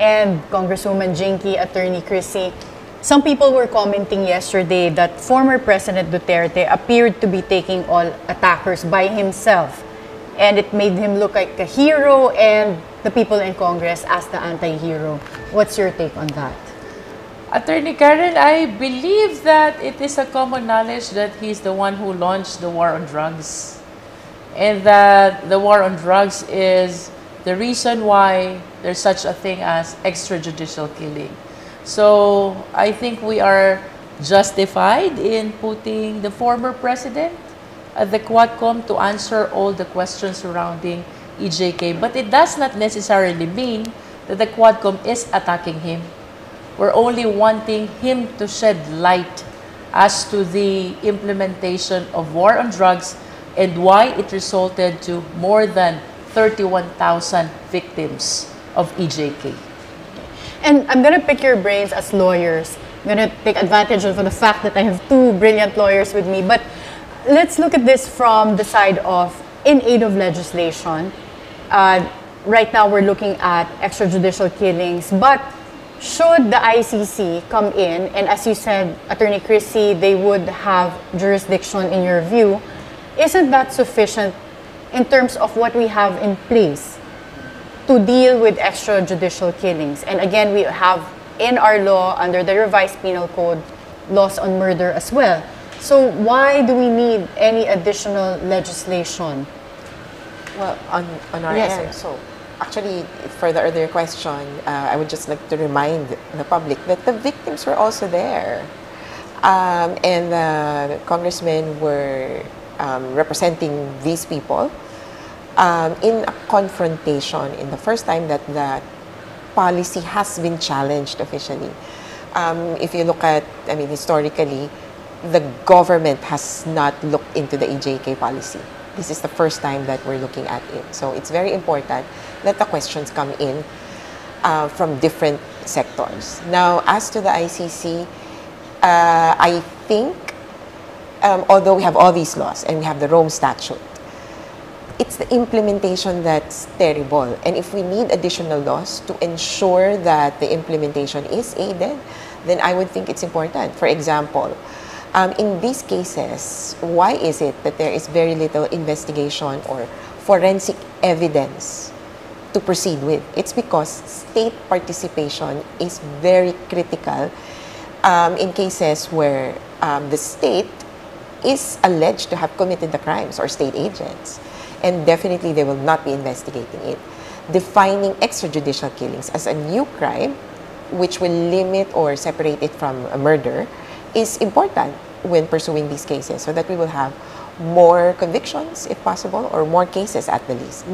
and Congresswoman Jinky, Attorney Chrissy. Some people were commenting yesterday that former President Duterte appeared to be taking all attackers by himself, and it made him look like a hero and the people in Congress as the anti-hero. What's your take on that? Attorney Karen, I believe that it is a common knowledge that he's the one who launched the war on drugs, and that the war on drugs is the reason why there's such a thing as extrajudicial killing. So I think we are justified in putting the former president at the Quad Comm to answer all the questions surrounding EJK. But it does not necessarily mean that the Quad Comm is attacking him. We're only wanting him to shed light as to the implementation of war on drugs and why it resulted to more than 31,000 victims of EJK. And I'm going to pick your brains as lawyers. I'm going to take advantage of the fact that I have two brilliant lawyers with me. But let's look at this from the side of in aid of legislation. Right now, we're looking at extrajudicial killings. But should the ICC come in, and as you said, Attorney Chrissy, they would have jurisdiction in your view, isn't that sufficient in terms of what we have in place to deal with extrajudicial killings? And again, we have in our law, under the revised penal code, laws on murder as well. So why do we need any additional legislation? Well, on our end, so actually, for the earlier question, I would just like to remind the public that the victims were also there. And the congressmen were representing these people in a confrontation in the first time that the policy has been challenged officially. If you look at, I mean, historically, the government has not looked into the EJK policy. This is the first time that we're looking at it. So it's very important that the questions come in from different sectors. Now, as to the ICC, I think, although we have all these laws and we have the Rome Statute, it's the implementation that's terrible. And if we need additional laws to ensure that the implementation is aided, then I would think it's important. For example, in these cases, why is it that there is very little investigation or forensic evidence to proceed with? It's because state participation is very critical in cases where the state is alleged to have committed the crimes, or state agents. And definitely they will not be investigating it. Defining extrajudicial killings as a new crime, which will limit or separate it from a murder, is important when pursuing these cases, so that we will have more convictions, if possible, or more cases at the least.